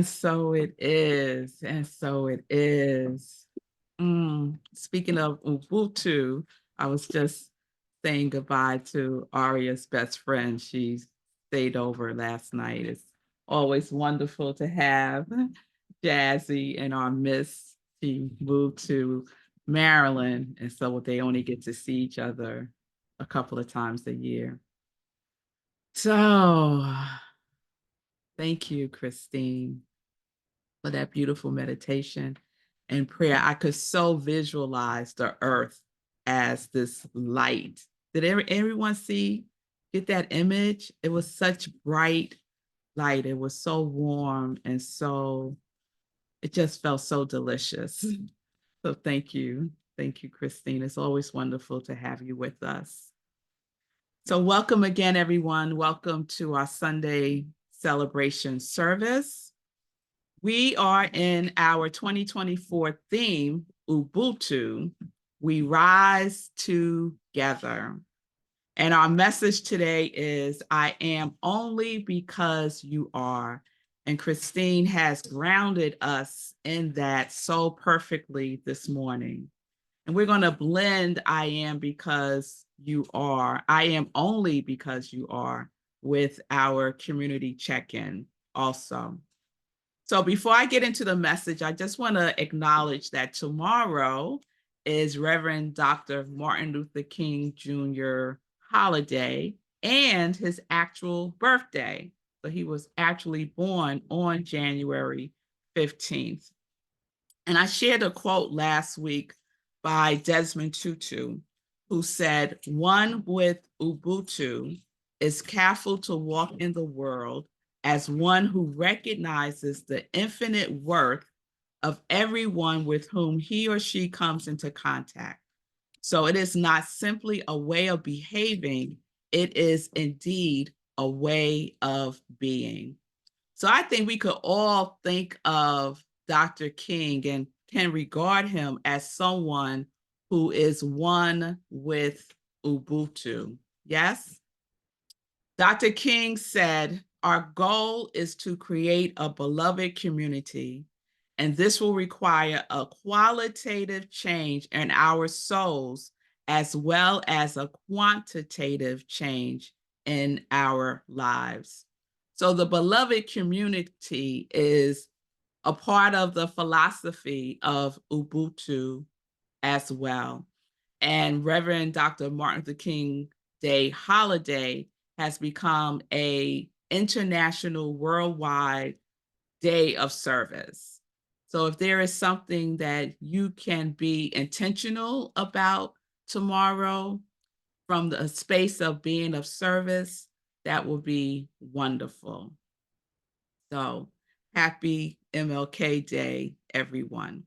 So it is, and so it is. Speaking of Ubuntu, I was just saying goodbye to Aria's best friend. She stayed over last night. It's always wonderful to have Jazzy in our midst. She moved to Maryland, and so they only get to see each other a couple of times a year. So, thank you, Christine, for that beautiful meditation and prayer. I could so visualize the earth as this light. Did everyone get that image? It was such bright light. It was so warm and it just felt so delicious. So thank you. Thank you, Christine. It's always wonderful to have you with us. So welcome again, everyone. Welcome to our Sunday celebration service. We are in our 2024 theme, Ubuntu, we rise together. And our message today is, I am only because you are. And Christine has grounded us in that so perfectly this morning. And we're going to blend I am because you are, I am only because you are, with our community check-in also. So before I get into the message, I just want to acknowledge that tomorrow is Reverend Dr. Martin Luther King Jr. holiday and his actual birthday. So he was actually born on January 15th. And I shared a quote last week by Desmond Tutu, who said, "One with Ubuntu is careful to walk in the world as one who recognizes the infinite worth of everyone with whom he or she comes into contact. So it is not simply a way of behaving, it is indeed a way of being." So I think we could all think of Dr. King and can regard him as someone who is one with Ubuntu. Yes? Dr. King said, "Our goal is to create a beloved community, and this will require a qualitative change in our souls as well as a quantitative change in our lives." So the beloved community is a part of the philosophy of Ubuntu as well. And Reverend Dr. Martin Luther King Day holiday has become a international worldwide day of service. So if there is something that you can be intentional about tomorrow from the space of being of service, that will be wonderful. So happy MLK Day, everyone.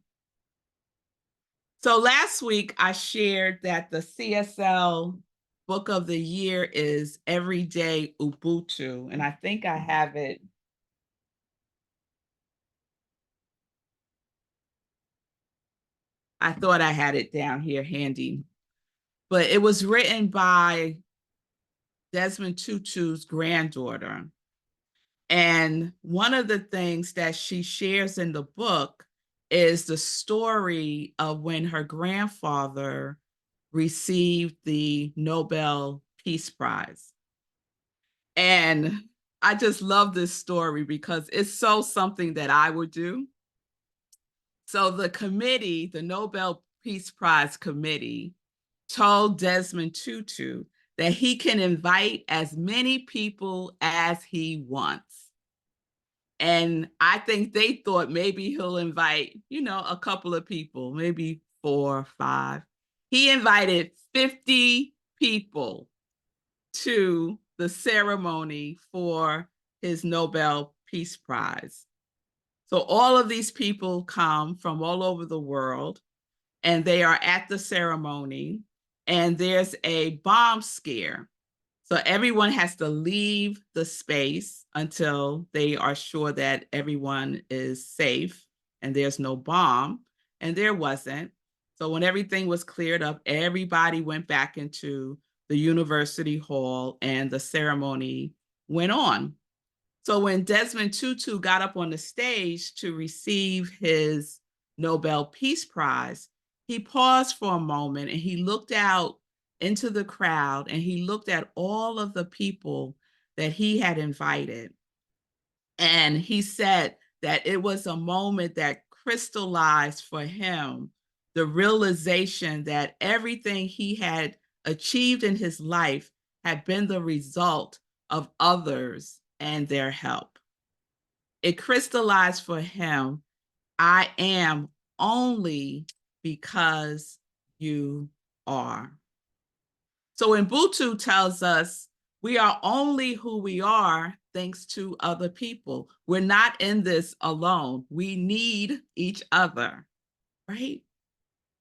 So last week I shared that the CSL book of the year is Everyday Ubuntu, and I think I have it. I thought I had it down here handy, but it was written by Desmond Tutu's granddaughter. And one of the things that she shares in the book is the story of when her grandfather received the Nobel Peace Prize. And I just love this story because it's so something that I would do. So the committee, the Nobel Peace Prize committee, told Desmond Tutu that he can invite as many people as he wants. And I think they thought maybe he'll invite, a couple of people, maybe 4 or 5. He invited 50 people to the ceremony for his Nobel Peace Prize. So all of these people come from all over the world, and they are at the ceremony, and there's a bomb scare. So everyone has to leave the space until they are sure that everyone is safe and there's no bomb, and there wasn't. So when everything was cleared up, everybody went back into the university hall and the ceremony went on. So when Desmond Tutu got up on the stage to receive his Nobel Peace Prize, he paused for a moment and he looked out into the crowd and he looked at all of the people that he had invited. And he said that it was a moment that crystallized for him the realization that everything he had achieved in his life had been the result of others and their help. It crystallized for him, I am only because you are. So Ubuntu tells us we are only who we are thanks to other people. We're not in this alone. We need each other, right?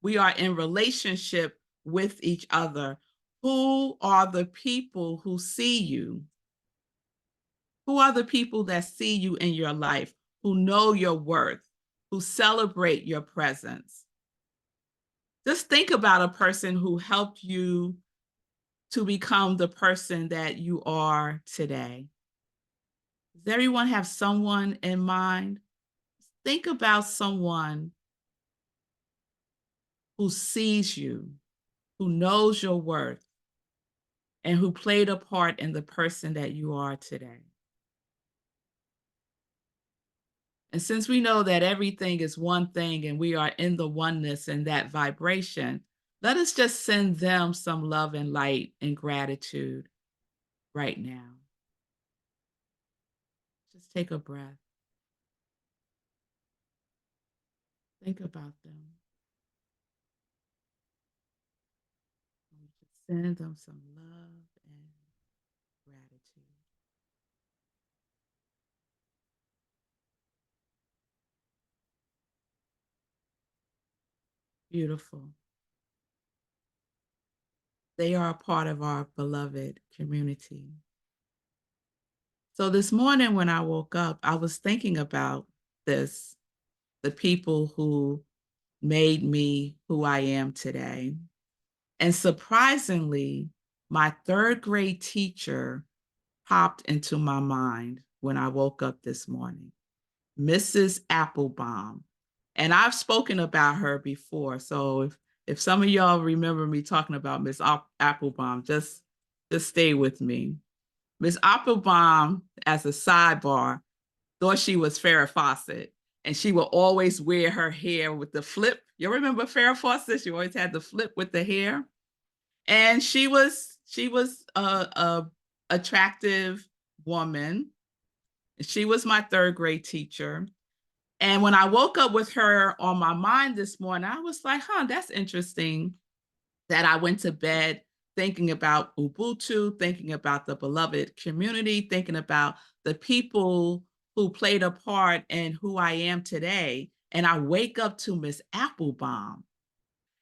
We are in relationship with each other. Who are the people who see you? Who are the people that see you in your life, who know your worth, who celebrate your presence? Just think about a person who helped you to become the person that you are today. Does everyone have someone in mind? Think about someone who sees you, who knows your worth, and who played a part in the person that you are today. And since we know that everything is one thing and we are in the oneness and that vibration, let us just send them some love and light and gratitude right now. Just take a breath. Think about them. Just send them some love and gratitude. Beautiful. They are a part of our beloved community. So this morning when I woke up, I was thinking about this, the people who made me who I am today. And surprisingly, my third grade teacher popped into my mind when I woke up this morning, Mrs. Applebaum. And I've spoken about her before. So if some of y'all remember me talking about Miss Applebaum, just stay with me. Miss Applebaum, as a sidebar, thought she was Farrah Fawcett, and she would always wear her hair with the flip. You remember Farrah Fawcett? She always had the flip with the hair, and she was a attractive woman. She was my third grade teacher. And when I woke up with her on my mind this morning, I was like, that's interesting that I went to bed thinking about Ubuntu, thinking about the beloved community, thinking about the people who played a part in who I am today. And I wake up to Miss Applebaum.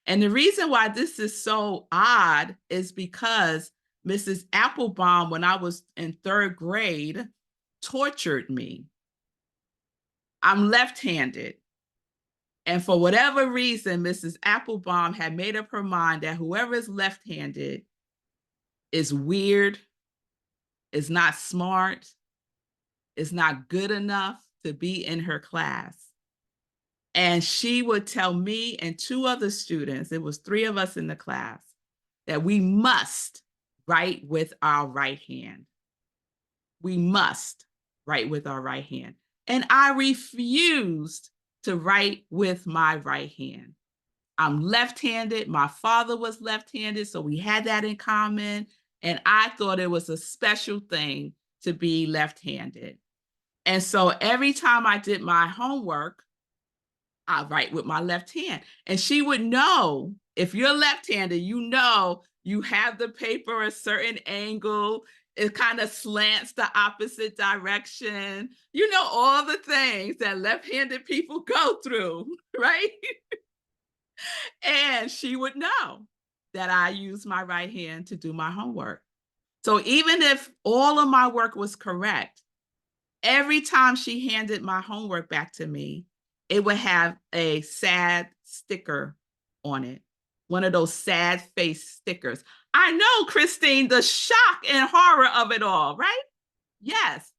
And the reason why this is so odd is because Mrs. Applebaum, when I was in third grade, tortured me. I'm left-handed. And for whatever reason, Mrs. Applebaum had made up her mind that whoever is left-handed is weird, is not smart, is not good enough to be in her class. And she would tell me and two other students, it was three of us in the class, that we must write with our right hand. We must write with our right hand. And I refused to write with my right hand. I'm left-handed. My father was left-handed, so we had that in common. And I thought it was a special thing to be left-handed. And so every time I did my homework, I write with my left hand. And she would know, if you're left-handed, you know you have the paper a certain angle, it kind of slants the opposite direction. You know, all the things that left-handed people go through, right? And she would know that I use my right hand to do my homework. So even if all of my work was correct, every time she handed my homework back to me, it would have a sad sticker on it, one of those sad face stickers. I know, Christine, the shock and horror of it all, right? Yes.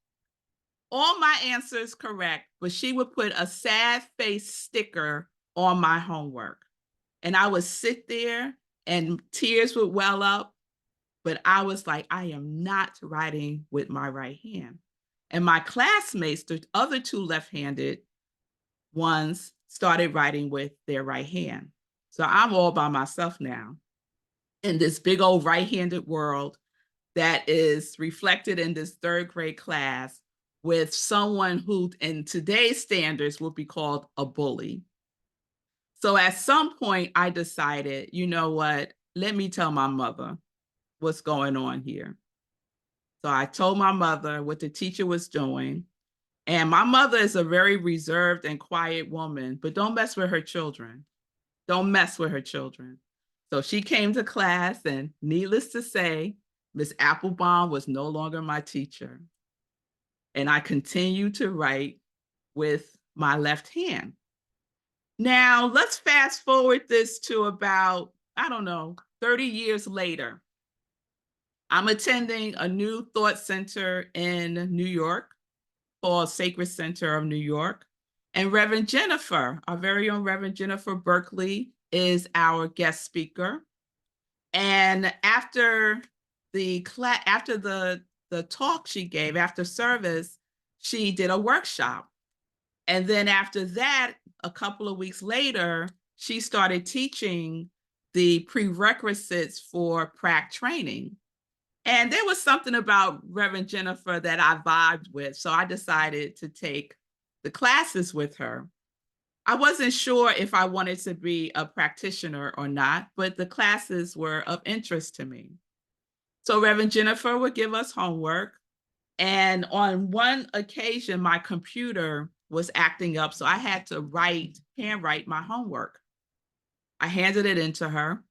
all my answers correct, but she would put a sad face sticker on my homework. And I would sit there and tears would well up, but I was like, I am not writing with my right hand. And my classmates, the other two left-handed ones, started writing with their right hand. So I'm all by myself now in this big old right-handed world that is reflected in this third grade class with someone who in today's standards would be called a bully. So at some point I decided, you know what, let me tell my mother what's going on here. So I told my mother what the teacher was doing. And my mother is a very reserved and quiet woman, but don't mess with her children. Don't mess with her children. So she came to class, and needless to say, Miss Applebaum was no longer my teacher. And I continued to write with my left hand. Now, let's fast forward this to about, I don't know, 30 years later. I'm attending a New Thought Center in New York called Sacred Center of New York. And Reverend Jennifer, our very own Reverend Jennifer Berkeley, is our guest speaker. And after the talk she gave, after service, she did a workshop. And then after that, a couple of weeks later, she started teaching the prerequisites for prac training. And there was something about Reverend Jennifer that I vibed with. So I decided to take the classes with her. I wasn't sure if I wanted to be a practitioner or not, but the classes were of interest to me. So Reverend Jennifer would give us homework. And on one occasion, my computer was acting up. So I had to handwrite my homework. I handed it into her.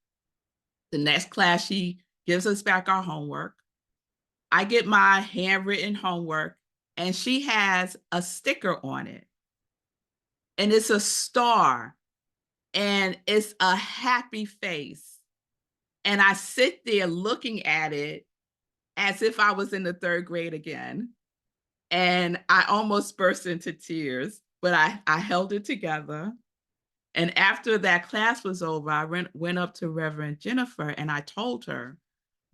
The next class, she gives us back our homework. I get my handwritten homework, and she has a sticker on it. And it's a star, and it's a happy face. And I sit there looking at it as if I was in the third grade again. And I almost burst into tears, but I held it together. And after that class was over, I went up to Reverend Jennifer and I told her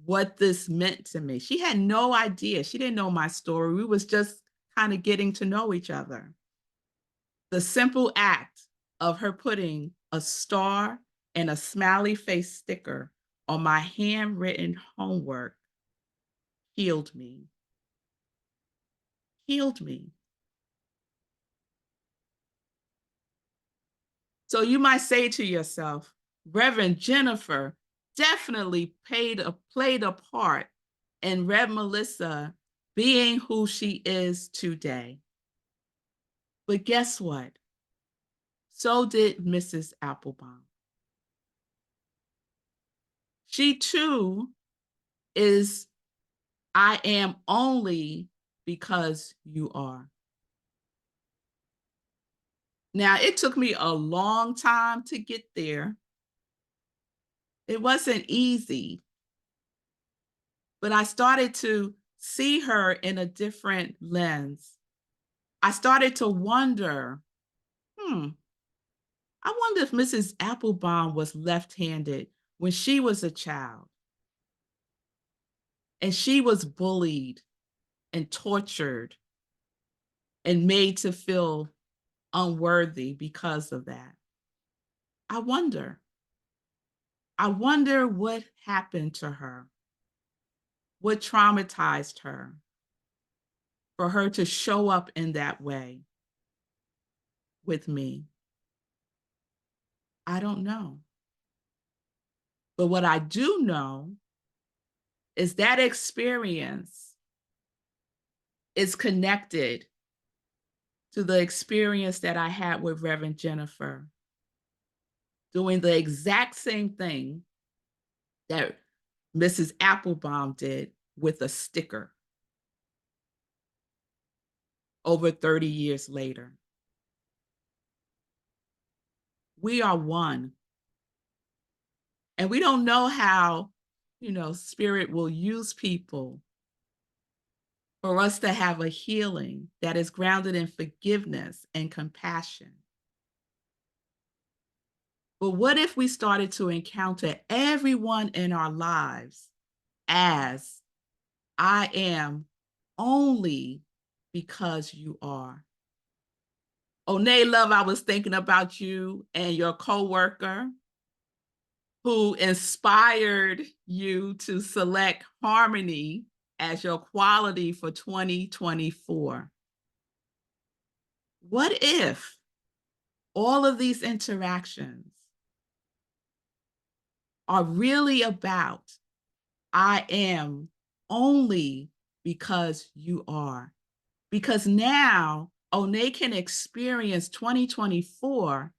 what this meant to me. She had no idea. She didn't know my story. We was just kind of getting to know each other. The simple act of her putting a star and a smiley face sticker on my handwritten homework healed me. Healed me. So you might say to yourself, Reverend Jennifer definitely played a part in Rev Melissa being who she is today. But guess what? So did Mrs. Applebaum. She too is, I am only because you are. Now, it took me a long time to get there. It wasn't easy, but I started to see her in a different lens. I started to wonder, I wonder if Mrs. Applebaum was left-handed when she was a child. And she was bullied and tortured and made to feel unworthy because of that. I wonder what happened to her, what traumatized her for her to show up in that way with me. I don't know. But what I do know is that experience is connected to the experience that I had with Reverend Jennifer, doing the exact same thing that Mrs. Applebaum did with a sticker over 30 years later. We are one. And we don't know how, Spirit will use people for us to have a healing that is grounded in forgiveness and compassion. But what if we started to encounter everyone in our lives as I am only because you are? Oh, Nay, love, I was thinking about you and your coworker who inspired you to select harmony as your quality for 2024. What if all of these interactions are really about I am only because you are? Because now Onay can experience 2024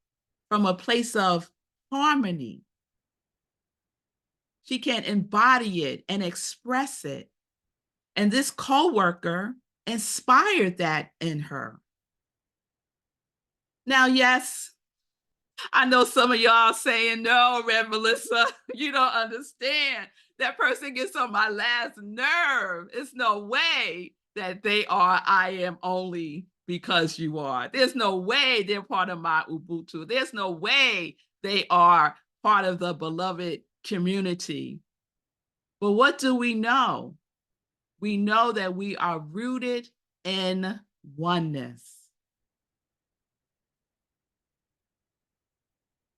from a place of harmony. She can embody it and express it. And this coworker inspired that in her. Now, yes, I know some of y'all saying, no, Rev Melissa, you don't understand. That person gets on my last nerve. It's no way that they are, I am only because you are. There's no way they're part of my Ubuntu. There's no way they are part of the beloved community. But what do we know? We know that we are rooted in oneness.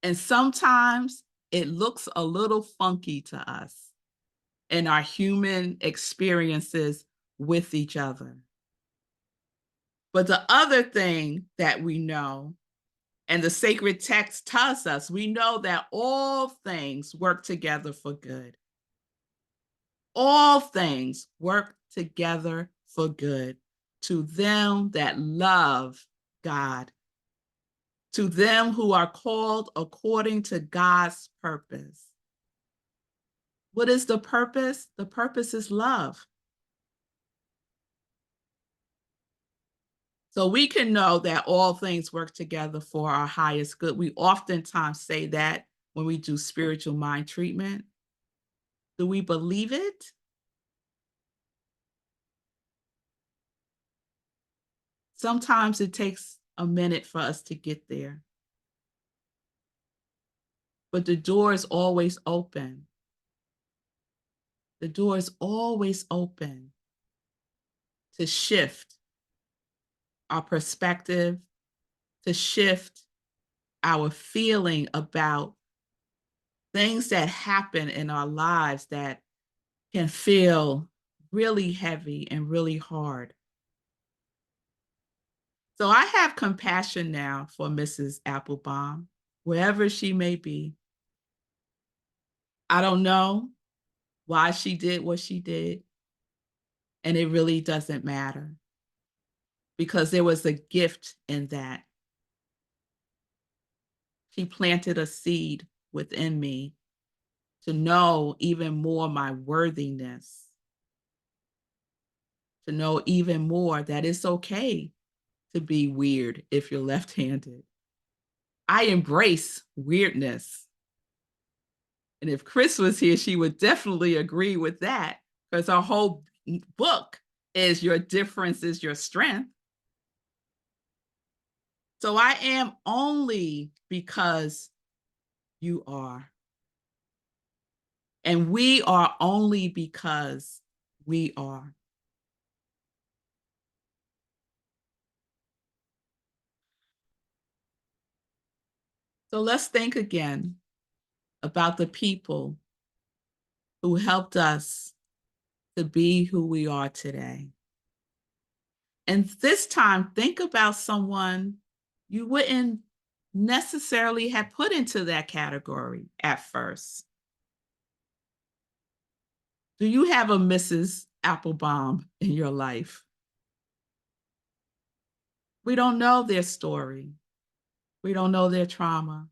And sometimes it looks a little funky to us in our human experiences with each other. But the other thing that we know, and the sacred text tells us, we know that all things work together for good. All things work together for good to them that love God, to them who are called according to God's purpose. What is the purpose? The purpose is love. So we can know that all things work together for our highest good. We oftentimes say that when we do spiritual mind treatment. Do we believe it? Sometimes it takes a minute for us to get there. But the door is always open. The door is always open to shift our perspective, to shift our feeling about things that happen in our lives that can feel really heavy and really hard. So I have compassion now for Mrs. Applebaum, wherever she may be. I don't know why she did what she did, and it really doesn't matter because there was a gift in that. She planted a seed within me to know even more my worthiness, to know even more that it's okay to be weird if you're left-handed. I embrace weirdness. And if Chris was here, she would definitely agree with that because our whole book is your difference is your strength. So I am only because you are. And we are only because we are. So let's think again about the people who helped us to be who we are today. And this time, think about someone you wouldn't necessarily have put into that category at first. Do you have a Mrs. Applebaum in your life? We don't know their story. We don't know their trauma.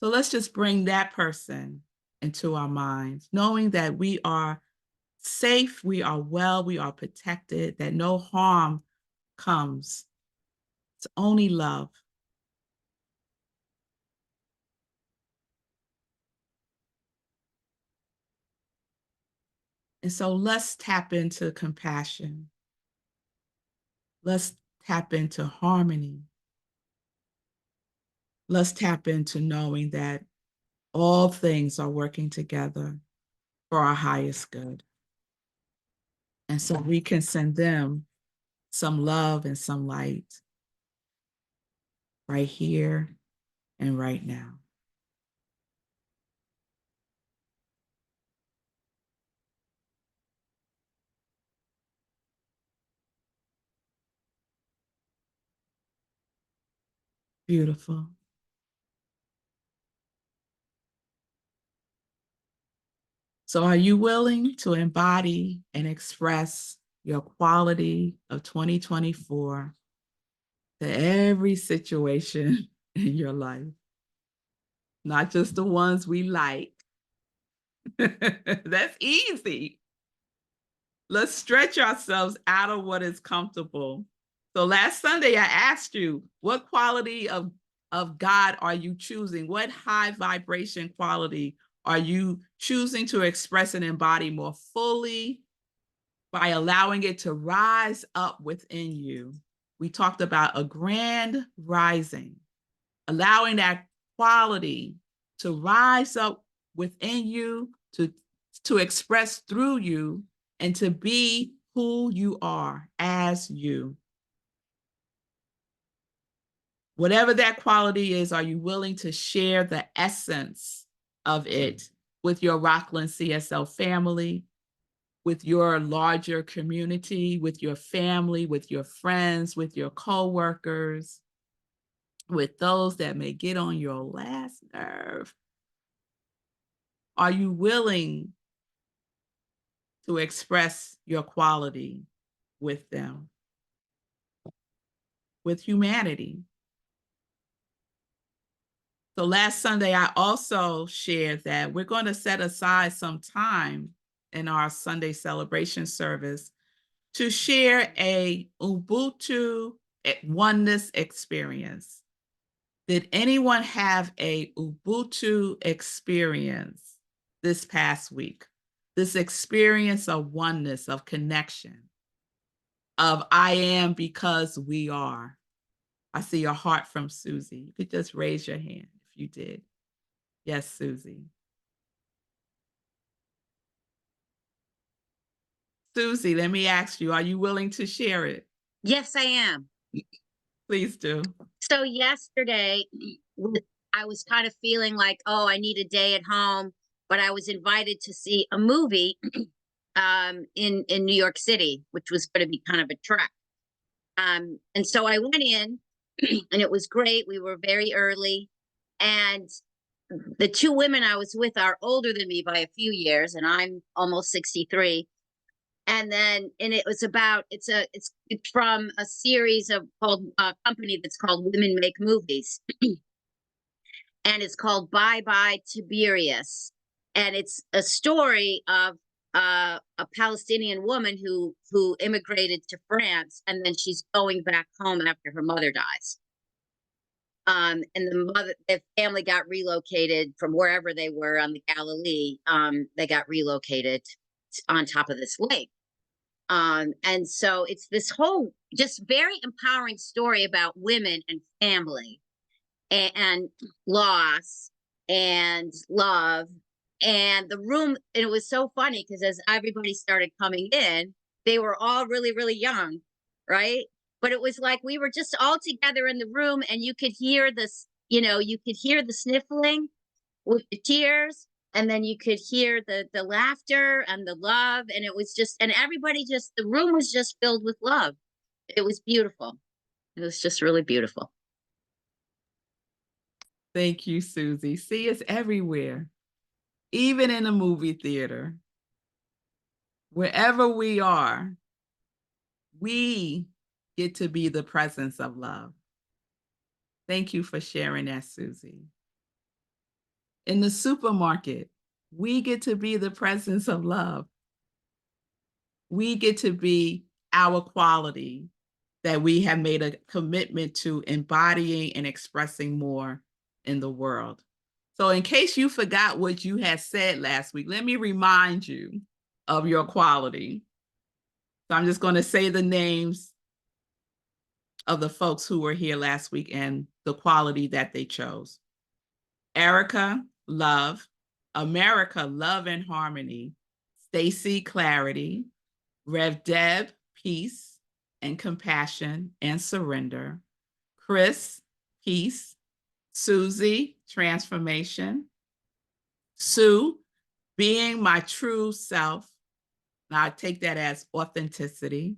So let's just bring that person into our minds, knowing that we are safe, we are well, we are protected, that no harm comes. It's only love. And so let's tap into compassion. Let's tap into harmony. Let's tap into knowing that all things are working together for our highest good. And so we can send them some love and some light right here and right now. Beautiful. So are you willing to embody and express your quality of 2024 to every situation in your life? Not just the ones we like. That's easy. Let's stretch ourselves out of what is comfortable. So last Sunday, I asked you, what quality of God are you choosing? What high vibration quality are you choosing to express and embody more fully by allowing it to rise up within you? We talked about a grand rising, allowing that quality to rise up within you, to express through you, and to be who you are as you. Whatever that quality is, are you willing to share the essence of it with your Rockland CSL family, with your larger community, with your family, with your friends, with your coworkers, with those that may get on your last nerve? Are you willing to express your quality with them, with humanity? So last Sunday, I also shared that we're going to set aside some time in our Sunday celebration service to share a Ubuntu oneness experience. Did anyone have a Ubuntu experience this past week? This experience of oneness, of connection, of I am because we are. I see your heart from Susie. You could just raise your hand if you did. Yes, Susie. Susie, let me ask you, are you willing to share it? Yes, I am. Please do. So yesterday, I was kind of feeling like, oh, I need a day at home, but I was invited to see a movie in New York City, which was going to be kind of a trek. And so I went in, and it was great. We were very early, and the two women I was with are older than me by a few years, and I'm almost 63. And it was about it's from a series of called a company that's called Women Make Movies, and it's called Bye Bye Tiberius, and it's a story of a Palestinian woman who immigrated to France, and then she's going back home after her mother dies. And the family got relocated from wherever they were on the Galilee. They got relocated on top of this lake. And so it's this whole just very empowering story about women and family and loss and love. And the room, and it was so funny because as everybody started coming in, they were all really, really young, right? But it was like we were just all together in the room, and you could hear this, you could hear the sniffling with the tears, and then you could hear the laughter and the love, and it was just, and everybody just, the room was just filled with love. It was beautiful. It was just really beautiful. Thank you, Susie. See, it's everywhere, even in a movie theater. Wherever we are, we get to be the presence of love. Thank you for sharing that, Susie. In the supermarket, we get to be the presence of love. We get to be our quality that we have made a commitment to embodying and expressing more in the world. So in case you forgot what you had said last week, let me remind you of your quality. So I'm just going to say the names of the folks who were here last week and the quality that they chose. Erica, love. America, love and harmony. Stacy, clarity. Rev Deb, peace and compassion and surrender. Chris, peace. Susie, transformation. Sue, being my true self. Now I take that as authenticity.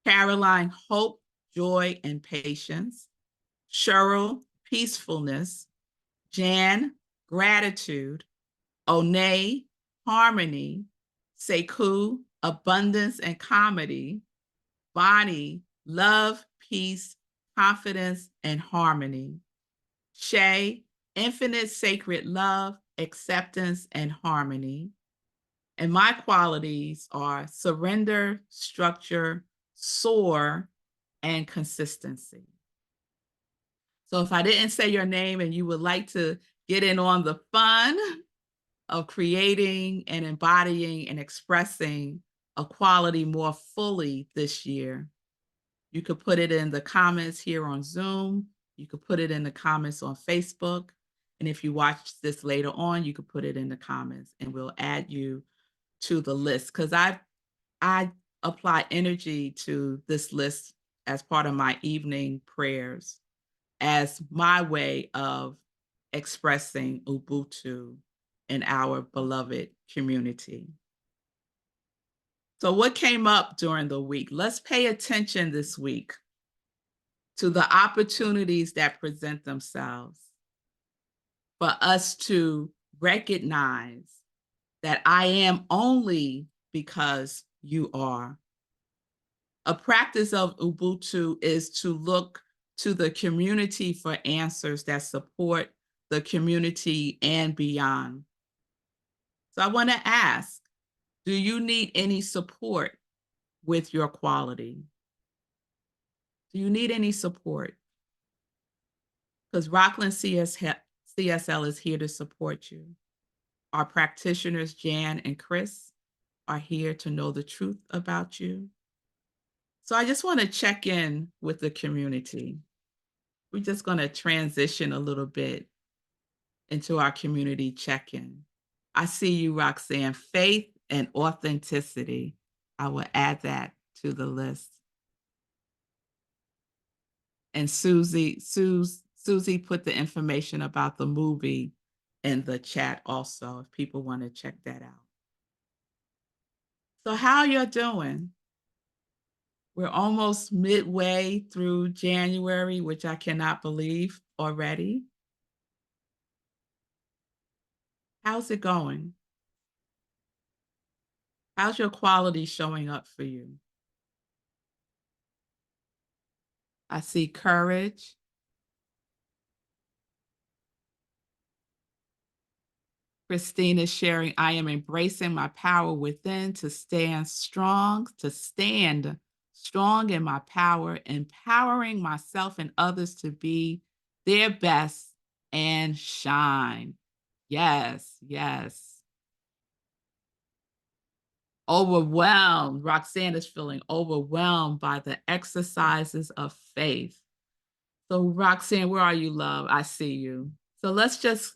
Caroline, hope, joy, and patience. Cheryl, peacefulness. Jan, gratitude. Onay, harmony. Sekou, abundance and comedy. Bonnie, love, peace, confidence, and harmony. Shay, infinite sacred love, acceptance, and harmony. And my qualities are surrender, structure, soar, and consistency. So if I didn't say your name and you would like to get in on the fun of creating and embodying and expressing a quality more fully this year, you could put it in the comments here on Zoom. You could put it in the comments on Facebook. And if you watch this later on, you could put it in the comments and we'll add you to the list. Because I apply energy to this list as part of my evening prayers as my way of expressing Ubuntu in our beloved community. So what came up during the week? Let's pay attention this week to the opportunities that present themselves for us to recognize that I am only because you are. A practice of Ubuntu is to look to the community for answers that support the community and beyond. So I want to ask, do you need any support with your quality? Do you need any support? Because Rockland CSL is here to support you. Our practitioners, Jan and Chris, are here to know the truth about you. So I just want to check in with the community. We're just going to transition a little bit into our community check-in. I see you, Roxanne. Faith and authenticity. I will add that to the list. And Susie put the information about the movie in the chat also, if people want to check that out. So how you're doing? We're almost midway through January, which I cannot believe already. How's it going? How's your quality showing up for you? I see courage. Christine is sharing, I am embracing my power within to stand strong in my power, empowering myself and others to be their best and shine. Yes, yes. Overwhelmed. Roxanne is feeling overwhelmed by the exercises of faith. So Roxanne, where are you, love? I see you. So let's just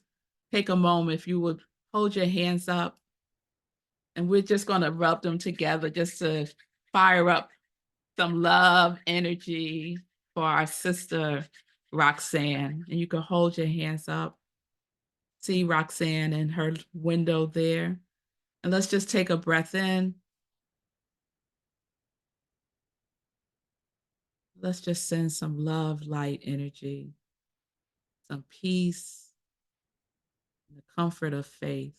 take a moment. If you would hold your hands up and we're just going to rub them together just to fire up some love energy for our sister, Roxanne. And you can hold your hands up. See Roxanne in her window there. And let's just take a breath in. Let's just send some love, light energy, some peace, and the comfort of faith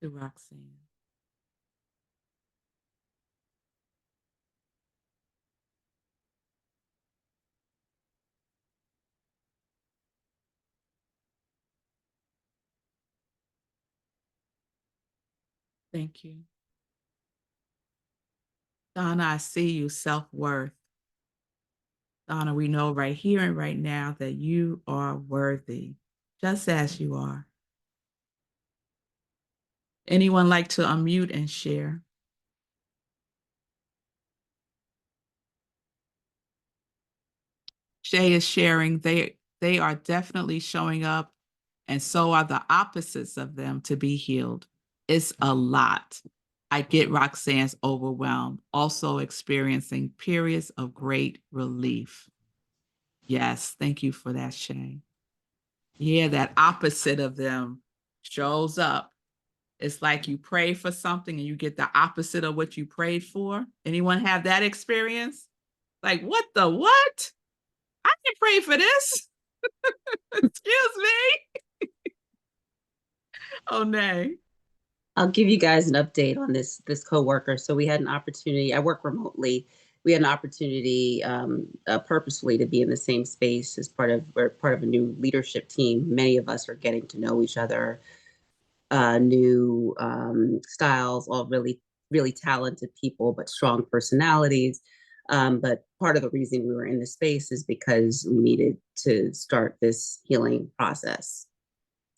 to Roxanne. Thank you. Donna, I see you, self-worth. Donna, we know right here and right now that you are worthy, just as you are. Anyone like to unmute and share? Shay is sharing. They are definitely showing up, and so are the opposites of them to be healed. It's a lot. I get Roxanne's overwhelmed, also experiencing periods of great relief. Yes, thank you for that, Shay. Yeah, that opposite of them shows up. It's like you pray for something and you get the opposite of what you prayed for. Anyone have that experience? Like, what the what? I didn't pray for this. Excuse me. Oh, nay. I'll give you guys an update on this coworker. So we had an opportunity. I work remotely. We had an opportunity purposefully to be in the same space as we're part of a new leadership team. Many of us are getting to know each other, new styles, all really, really talented people, but strong personalities. But part of the reason we were in this space is because we needed to start this healing process.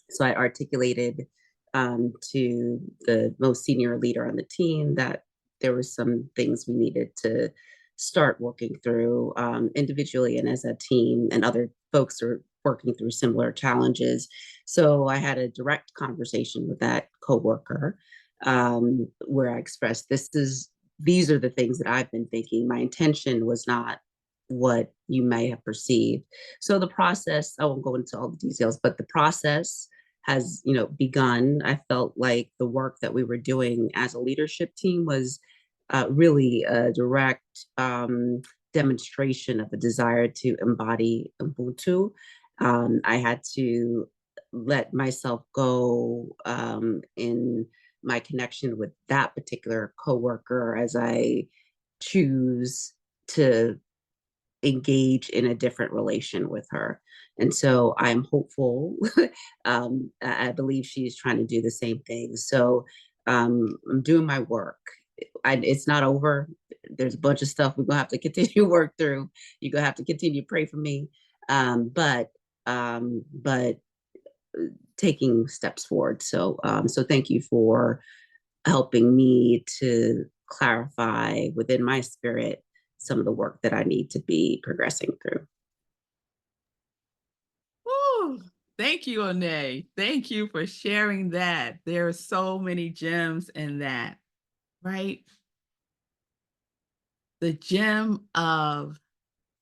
So I articulated to the most senior leader on the team that there were some things we needed to start working through individually and as a team, and other folks are working through similar challenges. So I had a direct conversation with that coworker where I expressed these are the things that I've been thinking. My intention was not what you may have perceived. So the process, I won't go into all the details, but the process has begun. I felt like the work that we were doing as a leadership team was really a direct demonstration of a desire to embody Ubuntu. I had to let myself go in my connection with that particular coworker as I choose to engage in a different relation with her. And so I'm hopeful. I believe she's trying to do the same thing. So I'm doing my work. It's not over. There's a bunch of stuff we're gonna have to continue to work through. You're gonna have to continue to pray for me. But taking steps forward. So thank you for helping me to clarify within my spirit some of the work that I need to be progressing through. Ooh, thank you, Onay. Thank you for sharing that. There are so many gems in that, right? The gem of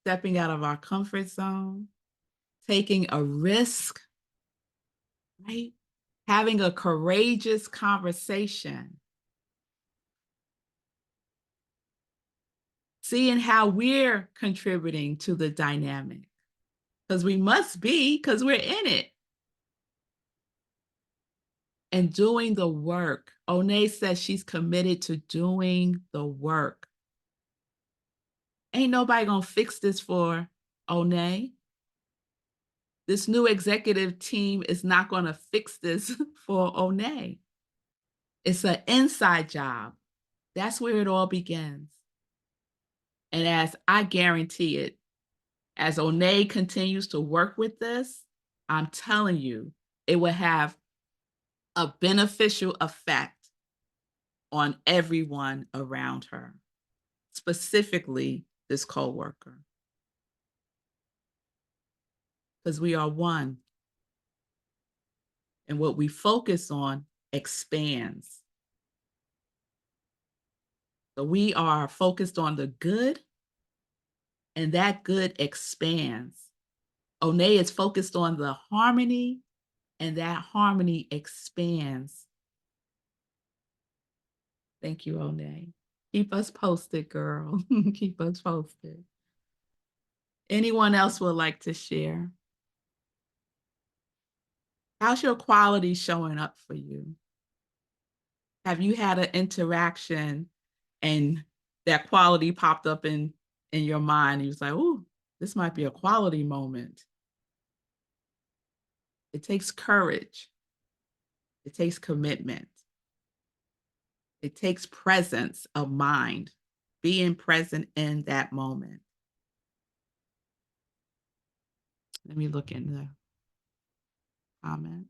stepping out of our comfort zone, taking a risk, right? Having a courageous conversation, seeing how we're contributing to the dynamic, because we must be, because we're in it. And doing the work. Onay says she's committed to doing the work. Ain't nobody gonna fix this for Onay. This new executive team is not gonna fix this for Onay. It's an inside job. That's where it all begins. And as I guarantee it, as Onay continues to work with this, I'm telling you, it will have a beneficial effect on everyone around her, specifically this coworker. Because we are one. And what we focus on expands. So we are focused on the good, and that good expands. Onay is focused on the harmony, and that harmony expands. Thank you, Onay. Keep us posted, girl. Keep us posted. Anyone else would like to share? How's your quality showing up for you? Have you had an interaction and that quality popped up in your mind? You was like, "Oh, this might be a quality moment." It takes courage. It takes commitment. It takes presence of mind, being present in that moment. Let me look in the comments.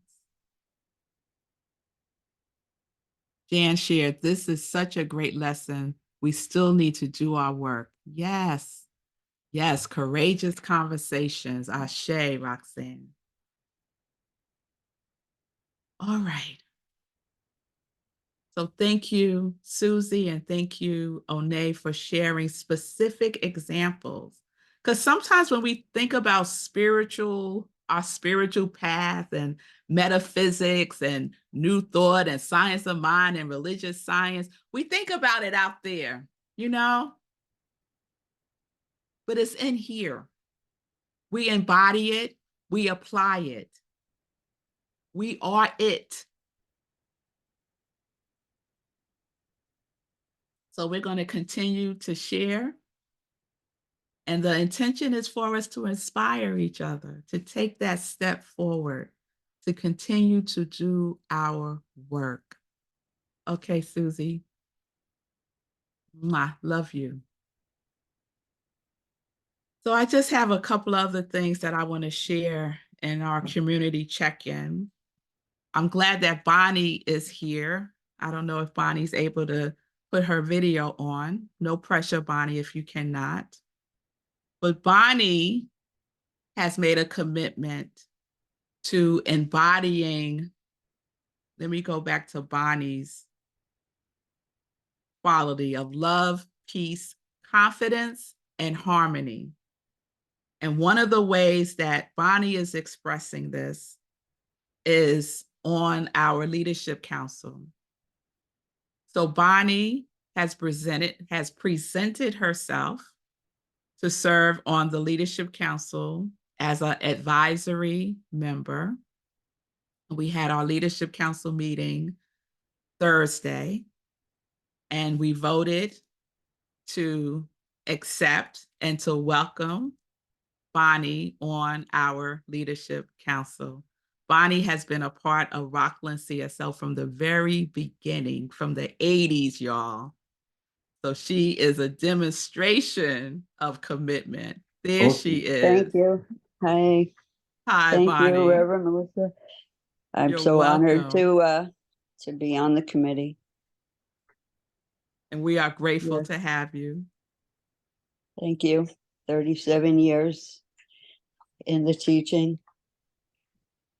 Jan shared, this is such a great lesson. We still need to do our work. Yes. Yes. Courageous conversations. Ashe, Roxanne. All right. So thank you, Susie, and thank you, One, for sharing specific examples. Because sometimes when we think about our spiritual path and metaphysics and new thought and science of mind and religious science, we think about it out there, you know, but it's in here. We embody it, we apply it, we are it. So we're going to continue to share. And the intention is for us to inspire each other, to take that step forward, to continue to do our work. Okay, Susie. Mwah, love you. So I just have a couple other things that I want to share in our community check-in. I'm glad that Bonnie is here. I don't know if Bonnie's able to put her video on. No pressure, Bonnie, if you cannot. But Bonnie has made a commitment to embodying, let me go back to Bonnie's quality of love, peace, confidence, and harmony. And one of the ways that Bonnie is expressing this is on our leadership council. So Bonnie has presented herself to serve on the leadership council as an advisory member. We had our leadership council meeting Thursday, and we voted to accept and to welcome Bonnie on our leadership council. Bonnie has been a part of Rockland CSL from the very beginning, from the 80s, y'all. So she is a demonstration of commitment. There she is. Thank you. Hi. Hi, Thank Bonnie. you, Reverend Melissa. I'm You're so honored welcome. to be on the committee. And we are grateful Yes. to have you. Thank you. 37 years in the teaching.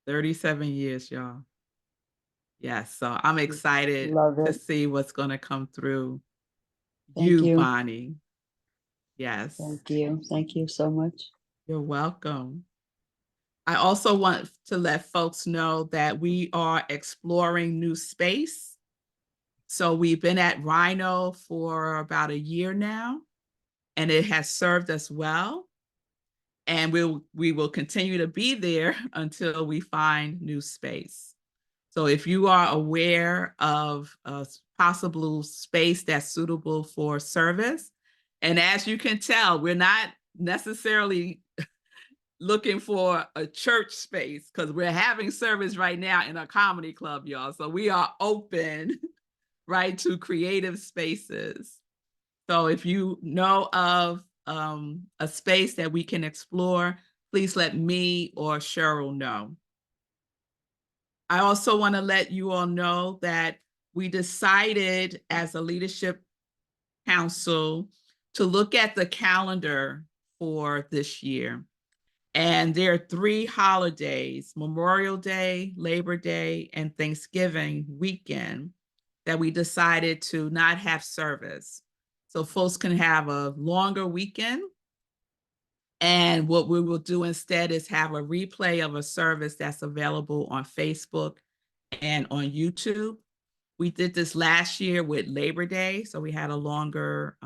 37 years, y'all. Yes, so I'm excited Love to it. see what's going to come through Thank you. Bonnie. Yes. Thank you. Thank you so much. You're welcome. I also want to let folks know that we are exploring new space. So we've been at Rhino for about a year now, and it has served us well. And we will continue to be there until we find new space. So if you are aware of a possible space that's suitable for service, and as you can tell, we're not necessarily looking for a church space because we're having service right now in a comedy club, y'all. So we are open, right, to creative spaces. So if you know of a space that we can explore, please let me or Cheryl know. I also want to let you all know that we decided as a leadership council to look at the calendar for this year. And there are 3 holidays, Memorial Day, Labor Day, and Thanksgiving weekend, that we decided to not have service. So folks can have a longer weekend. And what we will do instead is have a replay of a service that's available on Facebook and on YouTube. We did this last year with Labor Day. So we had a longer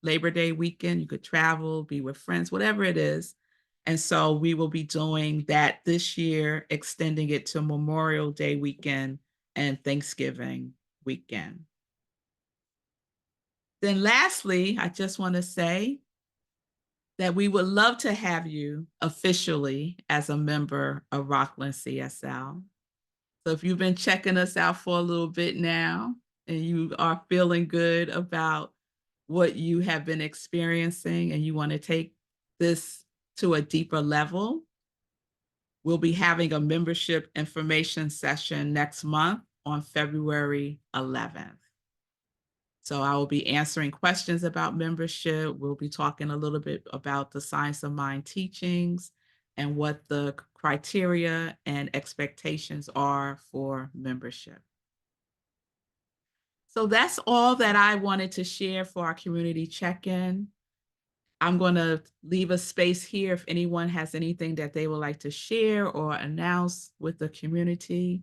Labor Day weekend. You could travel, be with friends, whatever it is. And so we will be doing that this year, extending it to Memorial Day weekend and Thanksgiving weekend. Then lastly, I just want to say that we would love to have you officially as a member of Rockland CSL. So if you've been checking us out for a little bit now and you are feeling good about what you have been experiencing and you want to take this to a deeper level, we'll be having a membership information session next month on February 11th. So I will be answering questions about membership. We'll be talking a little bit about the Science of Mind teachings and what the criteria and expectations are for membership. So that's all that I wanted to share for our community check-in. I'm going to leave a space here if anyone has anything that they would like to share or announce with the community.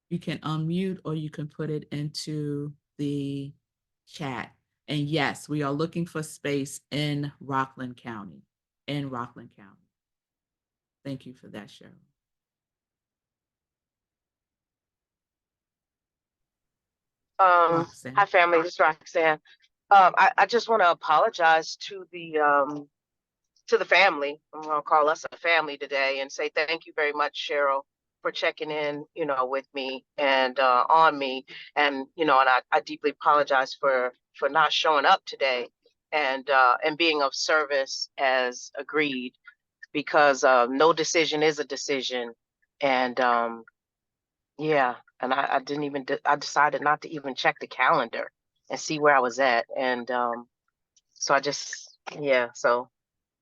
You can unmute or you can put it into the chat. And yes, we are looking for space in Rockland County, Thank you for that, Cheryl. Roxanne. Hi, family. This is Roxanne. I just want to apologize to the family. I'm going to call us a family today and say thank you very much, Cheryl, for checking in, with me and on me. And, and I deeply apologize for not showing up today and being of service as agreed, because no decision is a decision. And yeah, and I decided not to even check the calendar and see where I was at. And so so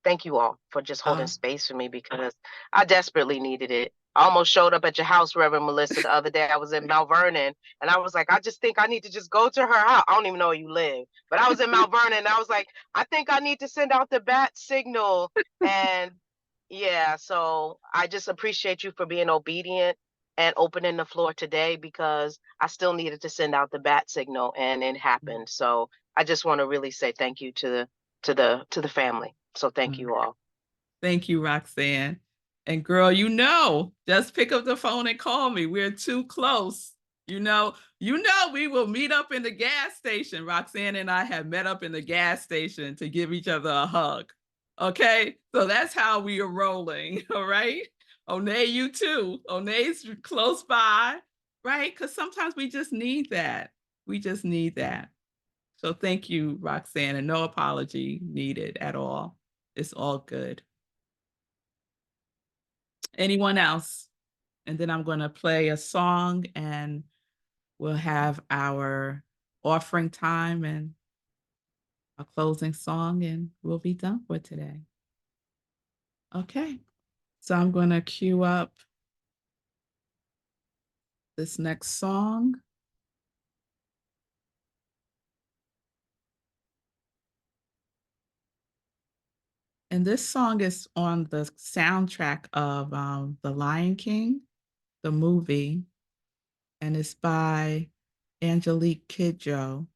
thank you all for just holding space for me, because I desperately needed it. I almost showed up at your house, Reverend Melissa, the other day. I was in Mount Vernon, and I was like, I just think I need to just go to her house. I don't even know where you live, but I was in Mount Vernon, and I was like, I think I need to send out the bat signal. And yeah, so I just appreciate you for being obedient and opening the floor today, because I still needed to send out the bat signal, and it happened. So I just want to really say thank you to the family. So thank you all. Thank you, Roxanne. And girl, just pick up the phone and call me. We're too close. We will meet up in the gas station. Roxanne and I have met up in the gas station to give each other a hug. Okay, so that's how we are rolling. All right. Onay, you too. Onay's close by, right? Because sometimes we just need that. So thank you, Roxanne, and no apology needed at all. It's all good. Anyone else? And then I'm going to play a song and we'll have our offering time and a closing song, and we'll be done for today. Okay, so I'm going to cue up this next song. And this song is on the soundtrack of The Lion King, the movie, and it's by Angelique Kidjo.